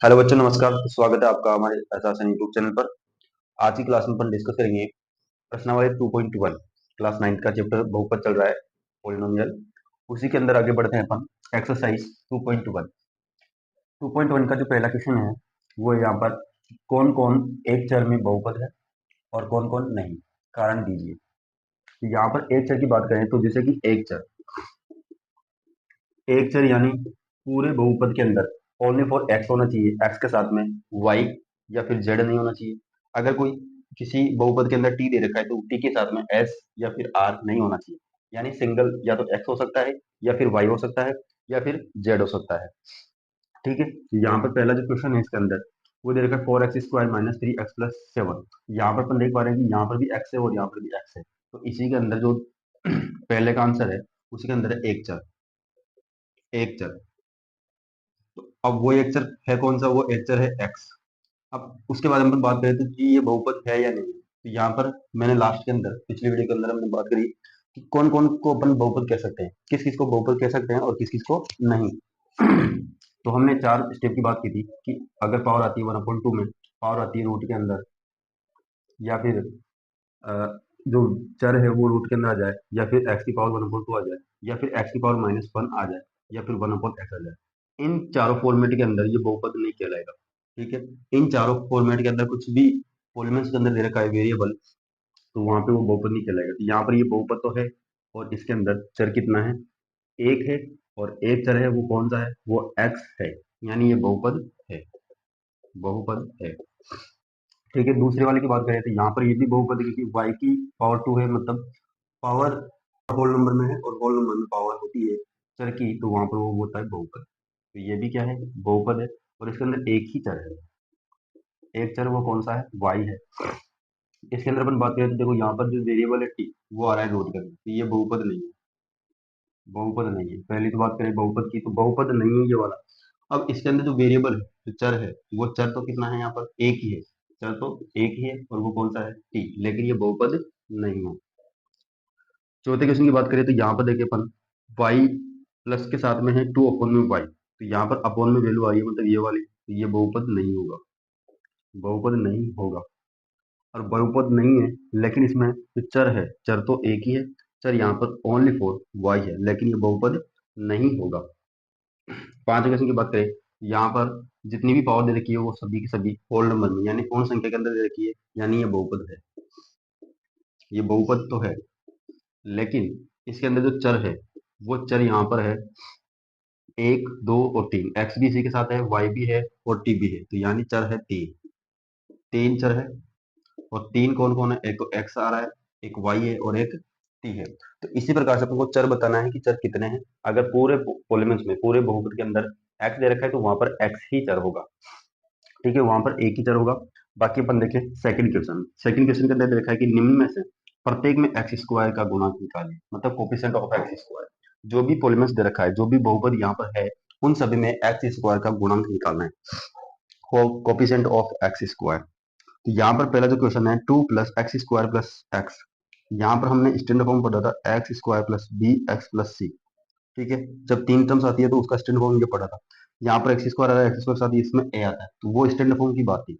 Hello बच्चों, नमस्कार। स्वागत है आपका हमारे एहसासन यूट्यूब चैनल पर। आज की क्लास में अपन डिस्कस करेंगे प्रश्नावली 2.1। क्लास 9 का चैप्टर बहुपद चल रहा है, पॉलिनोमियल। उसी के अंदर आगे बढ़ते हैं अपन। एक्सरसाइज 2.1। 2.1 का जो पहला क्वेश्चन है वो है यहाँ पर, कौन कौन एक चर में बहुपद है और कौन कौन नहीं, कारण दीजिए। तो यहाँ पर एक चर की बात करें तो जैसे कि एक चर यानी पूरे बहुपद के अंदर ओनली फॉर एक्स होना चाहिए, एक्स के साथ में वाई या फिर जेड नहीं होना चाहिए। अगर कोई किसी बहुपद के अंदर टी दे रखा है तो टी के साथ में एस या फिर आर नहीं होना चाहिए। यानी सिंगल या तो एक्स हो सकता है या फिर वाई हो सकता है या फिर जेड हो सकता है। ठीक है, तो यहाँ पर पहला जो क्वेश्चन है इसके अंदर वो दे रखा है 4x² माइनस 3x+7। यहाँ पर अपन देख पा रहे हैं कि यहाँ पर भी एक्स है और यहाँ पर भी एक्स है, तो इसी के अंदर जो पहले का आंसर है उसी के अंदर है एक चर। तो अब वो एक चर है कौन सा, वो एक चर है एक्स। अब उसके बाद हम बात करें तो कि ये बहुपद है या नहीं। तो यहाँ पर मैंने लास्ट के अंदर पिछली वीडियो के अंदर हमने बात करी कि कौन कौन को अपन बहुपद कह सकते हैं, किस किस को बहुपद कह सकते हैं और किस किस को नहीं। तो हमने चार स्टेप की बात की थी कि अगर पावर आती है 1/2 में, पावर आती है रूट के अंदर, या फिर अ, जो चर है वो रूट के अंदर आ जाए, या फिर एक्स की पावर 1/2 आ जाए, या फिर एक्स की पावर -1 आ जाए, या फिर 1/x आ जाए। इन चारों फॉर्मेट के अंदर ये बहुपद नहीं कहलाएगा। ठीक है, इन चारों फॉर्मेट के अंदर कुछ भी पॉलीमेंस के अंदर दे रखा है वेरिएबल, तो वहां पे वो बहुपद नहीं कहलाएगा। तो यहाँ पर ये बहुपद तो है, और इसके अंदर चर कितना है, एक है। और एक चर है वो कौन सा है, वो एक्स है। यानी ये बहुपद है, बहुपद है। ठीक है, दूसरे वाले की बात करें तो यहाँ पर ये भी बहुपद है क्योंकि y की पावर 2 है, मतलब पावर होल नंबर में है और होल नंबर में पावर होती है चर की, तो वहां पर वो होता है बहुपद। तो ये भी क्या है, बहुपद है। और इसके अंदर एक ही चर है, एक चर वो कौन सा है, y है। इसके अंदर अपन बात करें तो देखो यहाँ पर जो वेरिएबल है टी वो आ रहा है रूट के अंदर, तो ये बहुपद नहीं है, बहुपद नहीं है। पहली तो बात करें बहुपद की, तो बहुपद नहीं है ये वाला। अब इसके अंदर जो वेरिएबल है, जो चर है, वो चर तो कितना है, यहाँ पर एक ही है। चर तो एक ही है और वो कौन सा है, टी, लेकिन ये बहुपद नहीं है। चौथे क्वेश्चन की बात करें तो यहाँ पर देखिए अपन, y प्लस के साथ में है 2 में y, तो यहाँ पर अपॉन में वैल्यू आ रही है, मतलब ये वाली, तो ये बहुपद नहीं होगा, बहुपद नहीं होगा। और बहुपद नहीं है, लेकिन इसमें जो चर है, चर तो एक ही है। चर यहाँ पर ओनली फॉर y है, लेकिन ये बहुपद नहीं होगा। पांचवें क्वेश्चन की बात करें, यहाँ पर जितनी भी पावर दे रखी है वो सभी की सभी होल नंबर में यानी पूर्ण संख्या के अंदर दे रखी है, यानी ये बहुपद है, ये बहुपद तो है। लेकिन इसके अंदर जो चर है, वो चर यहाँ पर है 1, 2 और 3। एक्स भी इसी के साथ है, वाई भी है और टी भी है, तो यानी चर है तीन, तीन चर है। और तीन कौन कौन है, एक तो एक्स आ रहा है, एक वाई है और एक टी है। तो इसी प्रकार से आपको चर बताना है कि चर कितने हैं। अगर पूरे पॉलीमेंस में, पूरे बहुपद के अंदर एक्स दे रखा है तो वहां पर एक्स ही चर होगा। ठीक है, वहां पर एक ही चर होगा। बाकी अपन देखें सेकंड क्वेश्चन, सेकंड क्वेश्चन के अंदर दे रखा है कि निम्न में से प्रत्येक में एक्स स्क्वायर का गुणांक निकालें, मतलब कोफिशिएंट ऑफ एक्स स्क्वायर। जो भी पॉलीमेंस दे रखा है, जो भी बहुपद यहाँ पर है, उन सभी में एक्स स्क्वायर का गुणांक निकालना है, कोफिशिएंट ऑफ एक्स स्क्वायर। तो यहाँ पर पहला जो क्वेश्चन है 2 + x² + x। यहाँ पर हमने स्टैंडर्ड फॉर्म पढ़ा था x² + bx + c। ठीक है, जब तीन टर्म्स आती है तो उसका स्टैंडर्ड फॉर्म ये पढ़ा था। यहाँ पर x² आ रहा है, x² के साथ इसमें a आता है, तो वो स्टैंडर्ड फॉर्म की बात थी।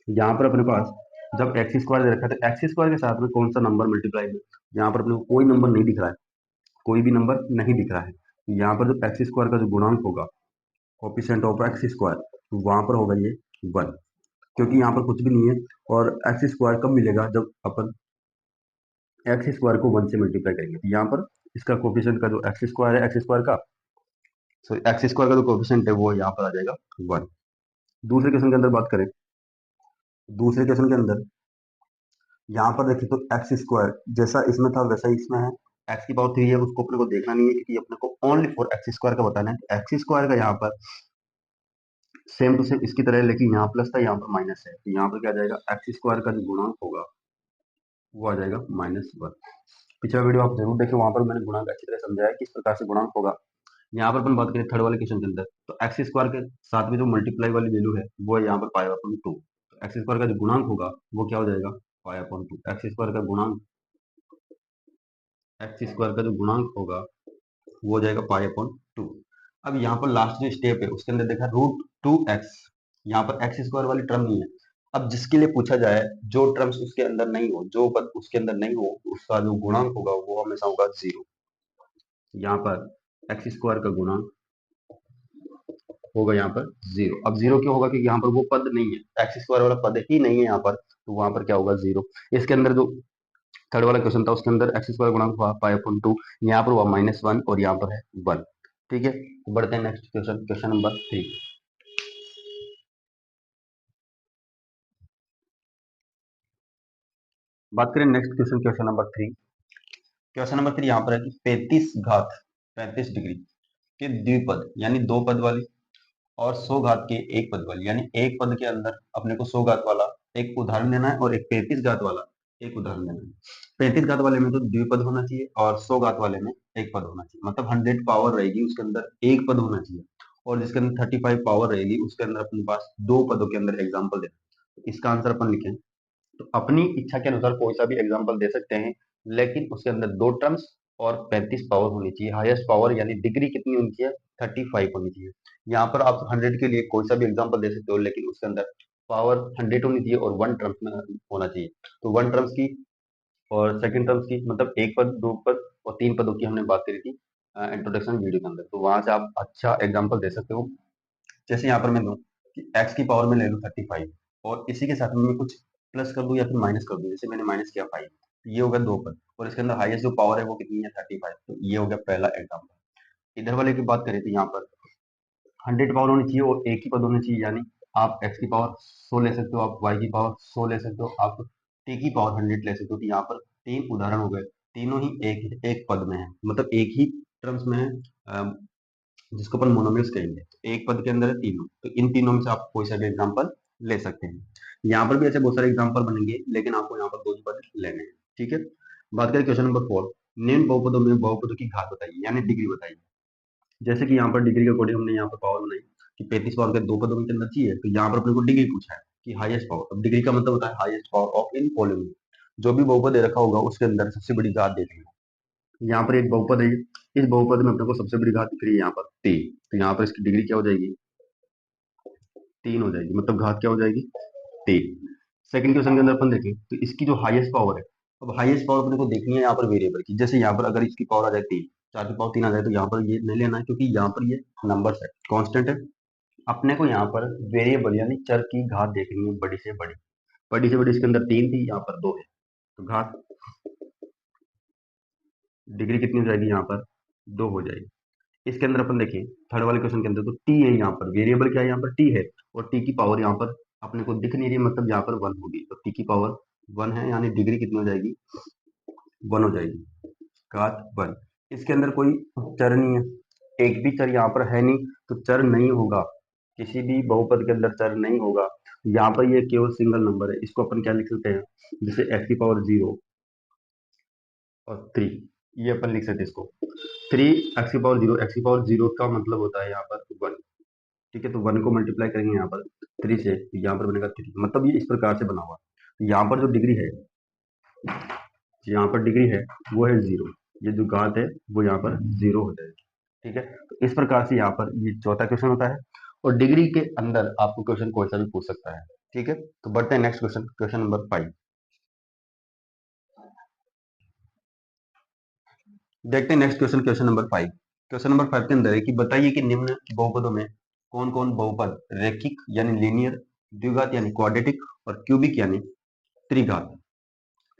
यहाँ पर अपने पास जब x² दे रखा है तो x² के साथ में कौन सा नंबर मल्टीप्लाई में, यहाँ पर अपने को कोई नंबर नहीं दिख रहा है, कोई भी नंबर नहीं दिख रहा है। यहाँ पर जो x² का जो गुणांक होगा, कोफिशिएंट ऑफ x², तो वहां पर होगा ये 1, क्योंकि यहाँ पर कुछ भी नहीं है। और x² कब मिलेगा, जब अपन x² को 1 से मल्टीप्लाई करेंगे। तो यहाँ पर इसका कोफिशिएंट का जो x² है, x² का, सॉरी x² का जो कोफिशिएंट है वो यहाँ पर आ जाएगा 1। दूसरे क्वेश्चन के अंदर बात करें, दूसरे क्वेश्चन के अंदर यहाँ पर देखिए तो x² जैसा इसमें था वैसा ही इसमें है। एक्स की पावर 3 है, उसको अपने को देखना नहीं है क्योंकि अपने को ओनली फॉर x² का बताना है। x² का यहाँ पर सेम टू सेम इसकी तरह है, लेकिन यहाँ प्लस था, यहाँ पर माइनस है, तो यहाँ पर क्या आ जाएगा, x² का जो गुणांक होगा वो आ जाएगा -1। पिछला वीडियो आप जरूर देखें, वहां पर मैंने गुणांक अच्छी तरह समझाया किस प्रकार से गुणांक होगा। यहाँ पर अपन बात करें थर्ड वाले क्वेश्चन के अंदर, तो x² के साथ में जो मल्टीप्लाई वाली वैल्यू है वो है यहाँ पर π/2। x² का जो गुणांक होगा वो क्या हो जाएगा, π/2। x² का गुणांक, x² का जो गुणांक होगा वो हो जाएगा π/2। अब यहाँ पर लास्ट जो स्टेप है उसके अंदर देखा √2x, यहाँ पर एक्स स्क्वायर वाली टर्म नहीं है। अब जिसके लिए पूछा जाए, जो टर्म्स उसके अंदर नहीं हो, जो पद उसके अंदर नहीं हो, उसका जो गुणांक होगा वो हमेशा होगा जीरो। यहाँ पर एक्स स्क्वायर का गुणांक होगा यहाँ पर जीरो। अब जीरो क्यों होगा? क्योंकि यहाँ पर वो पद नहीं है, एक्स स्क्वायर वाला पद ही नहीं है यहाँ पर, तो वहां पर क्या होगा? जीरो। इसके अंदर जो थर्ड वाला क्वेश्चन था उसके अंदर एक्स स्क्वायर गुणांक हुआ पाई अपॉन टू, यहाँ पर हुआ -1 और यहाँ पर है 1। ठीक है, तो बढ़ते हैं नेक्स्ट क्वेश्चन, क्वेश्चन नंबर 3। बात करें next question, question number 3। Question number 3 यहाँ पर है कि 35 घात 35 डिग्री के द्विपद यानी दो पद वाली और 100 घात के एक पद वाली, यानी एक पद के अंदर अपने को 100 घात वाला एक उदाहरण देना है और एक 35 घात वाला एक उदाहरण देना है। 35 घात वाले में तो द्विपद होना चाहिए और 100 घात वाले में एक पद होना चाहिए, मतलब 100 पावर रहेगी उसके अंदर एक पद होना चाहिए, और जिसके अंदर 35 पावर रहेगी उसके अंदर अपने पास दो पदों के अंदर एग्जाम्पल देना। इसका आंसर अपन लिखें तो अपनी इच्छा के अनुसार कोई सा भी एग्जाम्पल दे सकते हैं, लेकिन उसके अंदर दो टर्म्स और 35 पावर होनी चाहिए। हाईएस्ट पावर यानी डिग्री कितनी होनी चाहिए? 35 होनी चाहिए। यहाँ पर आप 100 के लिए कोई सा भी एग्जाम्पल दे सकते हो, लेकिन उसके अंदर पावर 100 होनी चाहिए और वन टर्म्स में होना चाहिए। तो वन टर्म्स की और सेकंड टर्म्स की, मतलब एक पद, दो पद और तीन पदों की हमने बात करी थी इंट्रोडक्शन वीडियो के अंदर, तो वहां से आप अच्छा एग्जाम्पल दे सकते हो। जैसे यहाँ पर मैं दूं कि एक्स की पावर में ले लूँ 35 और इसी के साथ में मैं कुछ प्लस कर दूं या फिर माइनस कर दूं, जैसे मैंने माइनस किया 5, तो ये हो गया दो पद, और इसके अंदर हाईएस्ट जो पावर है वो कितनी है? 35। तो ये हो गया पहला एग्जाम्पल। इधर वाले की बात करें तो यहाँ पर 100 पावर होनी चाहिए और एक ही पद होना चाहिए, यानी आप एक्स की पावर 100 ले सकते हो, आप वाई की पावर 100 ले सकते हो, आप टी की पावर 100 ले सकते हो। तो यहाँ पर तीन उदाहरण हो गए, तीनों ही एक पद में है, मतलब एक ही टर्म्स में है, जिसको अपन मोनोमियल्स कहेंगे। तो एक पद के अंदर है तीनों, तो इन तीनों में से आप कोई सा भी एग्जाम्पल ले सकते हैं। यहाँ पर भी ऐसे बहुत सारे एग्जाम्पल बनेंगे, लेकिन आपको यहाँ पर दो ही पद लेने हैं। ठीक है, बात करें क्वेश्चन नंबर 4। निम्न बहुपदों में बहुपदों की घात बताइए, यानी डिग्री बताइए। जैसे कि यहाँ पर डिग्री के अकॉर्डिंग हमने यहाँ पर पावर बनाई कि 35 पावर के दो पदों के अंदर चाहिए, तो यहाँ पर अपने को डिग्री पूछा है कि हाईएस्ट पावर। अब डिग्री का मतलब होता है highest power of in following, जो भी बहुपद दे रखा होगा उसके अंदर सबसे बड़ी घात देनी है। यहाँ पर एक बहुपद है, इस बहुपद में अपने को सबसे बड़ी घात दिख रही है यहाँ पर 3, तो यहाँ पर इसकी डिग्री क्या हो जाएगी? 3 हो जाएगी, मतलब घात क्या हो जाएगी? 3। सेकंड क्वेश्चन के अंदर अपन देखें तो इसकी जो हाईएस्ट पावर है, अब हाईएस्ट पावर अपने को देखनी है यहाँ पर वेरिएबल की। जैसे यहाँ पर अगर इसकी पावर आ जाए 3, 4 की पावर 3 आ जाए, तो यहाँ पर ये नहीं लेना है, क्योंकि यहाँ पर ये नंबर्स है, कांस्टेंट है। अपने को यहाँ पर वेरिएबल यानी चर की घात देखनी है बड़ी से बड़ी। बड़ी से बड़ी इसके अंदर 3 थी, यहाँ पर 2 है, तो घात डिग्री कितनी हो जाएगी? यहाँ पर 2 हो जाएगी। इसके अंदर अपन देखें थर्ड वाले क्वेश्चन के अंदर, तो टी है यहाँ पर, वेरिएबल क्या है? यहाँ पर टी है, और टी की पावर यहाँ पर अपने को दिख नहीं रही, मतलब यहाँ पर 1 होगी, तो टी की पावर 1 है, यानी डिग्री कितनी हो जाएगी? 1 हो जाएगी, घात 1। इसके अंदर कोई चर नहीं है, एक भी चर यहाँ पर है नहीं, तो चर नहीं होगा, किसी भी बहुपद के अंदर चर नहीं होगा। यहाँ पर ये केवल सिंगल नंबर है, इसको अपन क्या लिख सकते हैं? जैसे एक्स की पावर 0 और 3, ये अपन लिख सकते हैं इसको 3 एक्स की पावर 0। एक्स की पावर 0 का मतलब होता है यहाँ पर 1। ठीक है, तो 1 को मल्टीप्लाई करेंगे यहाँ पर 3 से, तो यहाँ पर बनेगा 3, मतलब ये इस प्रकार से बना हुआ। यहाँ पर जो डिग्री है, यहाँ पर डिग्री है वो है 0, ये जो घात है वो यहाँ पर 0 हो जाएगी। ठीक है, तो इस प्रकार से यहाँ पर ये चौथा क्वेश्चन होता है, और डिग्री के अंदर आपको क्वेश्चन कोई सा भी पूछ सकता है। ठीक है, तो बढ़ते हैं नेक्स्ट क्वेश्चन, क्वेश्चन नंबर 5। देखते हैं next question, question number 5। Question number 5 के अंदर है कि बताइए कि निम्न बहुपदों में कौन कौन बहुपद रैखिक यानी लीनियर, द्विघात यानी क्वाड्रेटिक और क्यूबिक यानी त्रिघात।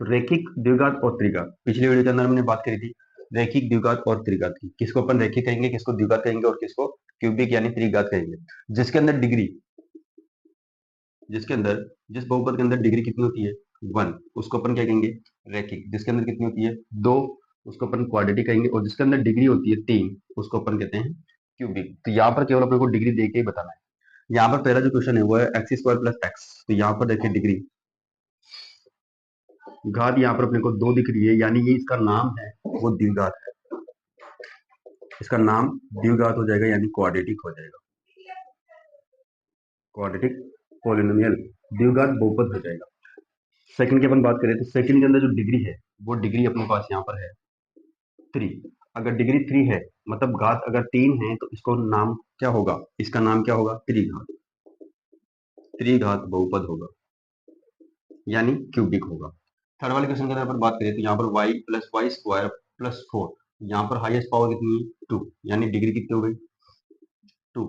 तो रैखिक, द्विघात और त्रिघात, पिछले वीडियो के अंदर हमने बात करी थी रैखिक, द्विघात और त्रिघात की। किसको अपन रैखिक कहेंगे, किसको द्विघात कहेंगे और किसको क्यूबिक यानी त्रिघात कहेंगे। जिसके अंदर डिग्री, जिसके अंदर जिस बहुपद के अंदर डिग्री कितनी होती है? 1, उसको अपन क्या कहेंगे? रैखिक। जिसके अंदर कितनी होती है? 2, उसको अपन क्वाड्रेटिक कहेंगे, और जिसके अंदर डिग्री होती है 3, उसको अपन कहते हैं क्यूबिक। तो यहाँ पर केवल अपने को डिग्री दे के ही बताना है। यहाँ पर पहला जो क्वेश्चन है वो है एक्स स्क्वायर प्लस एक्स, तो यहाँ पर देखिए डिग्री, घात यहाँ पर अपने को 2 दिख रही है, यानी ये इसका नाम है वो द्विघात है, इसका नाम द्विघात हो जाएगा, यानी क्वाड्रेटिक हो जाएगा, क्वाड्रेटिक पोलिनोमियल, द्विघात बहुपद हो जाएगा। सेकंड की अपन बात करें तो सेकंड के अंदर जो डिग्री है वो डिग्री अपने पास यहाँ पर है 3। अगर डिग्री 3 है, मतलब घात अगर 3 है, तो इसको नाम क्या होगा? इसका नाम क्या होगा? त्रिघात। त्रिघात बहुपद होगा, यानी क्यूबिक होगा। थर्ड वाले क्वेश्चन के अंदर बात करें तो यहाँ पर y plus y square plus 4, यहाँ पर हाईएस्ट पावर कितनी है 2, यानी डिग्री कितनी हो गई 2,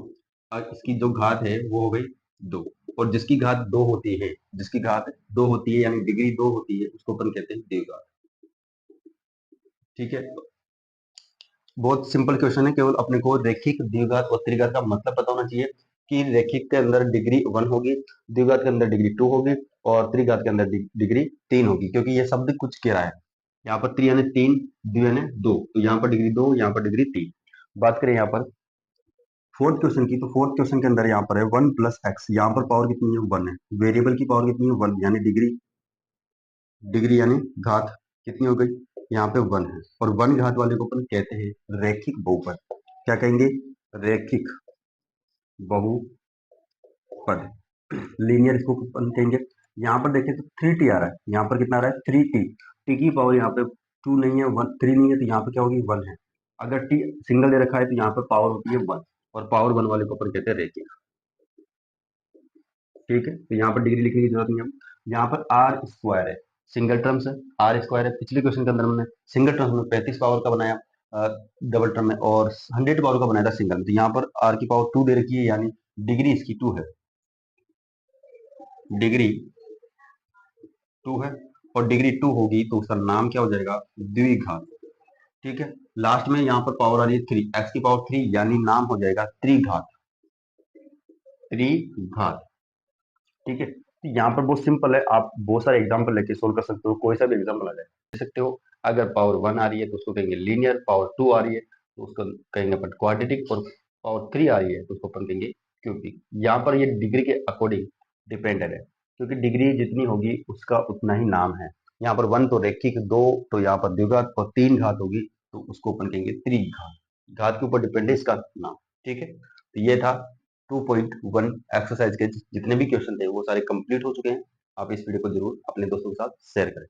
और इसकी जो घात है वो हो गई 2, और जिसकी घात 2 होती है, जिसकी घात 2 होती है यानी डिग्री 2 होती है, उसको अपन कहते हैं द्विघात। ठीक है, बहुत सिंपल क्वेश्चन है, केवल अपने को रेखिक द्विघात और त्रिघात का मतलब पता होना चाहिए कि रेखिक के अंदर डिग्री 1 होगी, द्विघात के अंदर डिग्री 2 होगी, और त्रिघात के अंदर डिग्री 3 होगी, क्योंकि ये शब्द कुछ कह रहा है। यहाँ पर 3 यानी 3, द्वि यानी 2, तो यहाँ पर डिग्री 2, यहाँ पर डिग्री 3। बात करें यहाँ पर फोर्थ क्वेश्चन की, तो फोर्थ क्वेश्चन के अंदर यहाँ पर है 1 प्लस एक्स, यहाँ पर पावर कितनी है 1 है, वेरिएबल की पावर कितनी है 1, यानी डिग्री, डिग्री यानी घात कितनी हो गई, यहाँ पे 1 है, और 1 घात वाले को अपन कहते हैं रैखिक बहुपद। क्या कहेंगे, रैखिक बहुपद, लीनियर इसको अपन कहेंगे। यहाँ पर देखें तो 3t आ रहा है, यहाँ पर कितना आ रहा है 3t, t की पावर यहाँ पे 2 नहीं है, 1 3 नहीं है, तो यहाँ पे क्या होगी 1 है। अगर t सिंगल दे रखा है तो यहाँ पर पावर होती है 1, और पावर 1 वाले को अपन कहते हैं रैखिक। ठीक है, तो यहाँ पर डिग्री लिखने की जरूरत नहीं है। यहाँ पर आर स्क्वायर है, सिंगल टर्म्स है, आर स्क्वायर है। पिछले क्वेश्चन के अंदर हमने सिंगल टर्म्स में 35 पावर का बनाया डबल टर्म में, और 100 पावर का बनाया था सिंगल में। तो यहाँ पर आर की पावर 2 दे रखी है, यानी डिग्री इसकी 2 है, डिग्री 2 है, और डिग्री 2 होगी तो उसका नाम क्या हो जाएगा, द्विघात। ठीक है, लास्ट में यहाँ पर पावर आ रही है 3, एक्स की पावर 3, यानी नाम हो जाएगा त्रिघात, त्रिघात। ठीक है, तो यहाँ पर बहुत सिंपल है, आप बहुत सारे एग्जाम्पल लेके सोल्व कर सकते हो, कोई सा भी एग्जाम्पल आ जाए दे सकते हो। अगर पावर 1 आ रही है तो उसको कहेंगे लीनियर, पावर 2 आ रही है तो उसको कहेंगे अपन क्वाड्रेटिक, और पावर 3 आ रही है तो उसको अपन कहेंगे क्यूबिक। यहाँ पर ये डिग्री के अकॉर्डिंग डिपेंडेड है, क्योंकि डिग्री जितनी होगी उसका उतना ही नाम है। यहाँ पर 1 तो रेखिक, 2 तो यहाँ पर द्विघात, और 3 घात होगी तो उसको अपन कहेंगे त्रिघात। घात के ऊपर डिपेंड है इसका नाम। ठीक है, तो ये था 2.1 एक्सरसाइज के जितने भी क्वेश्चन थे वो सारे कंप्लीट हो चुके हैं। आप इस वीडियो को जरूर अपने दोस्तों के साथ शेयर करें।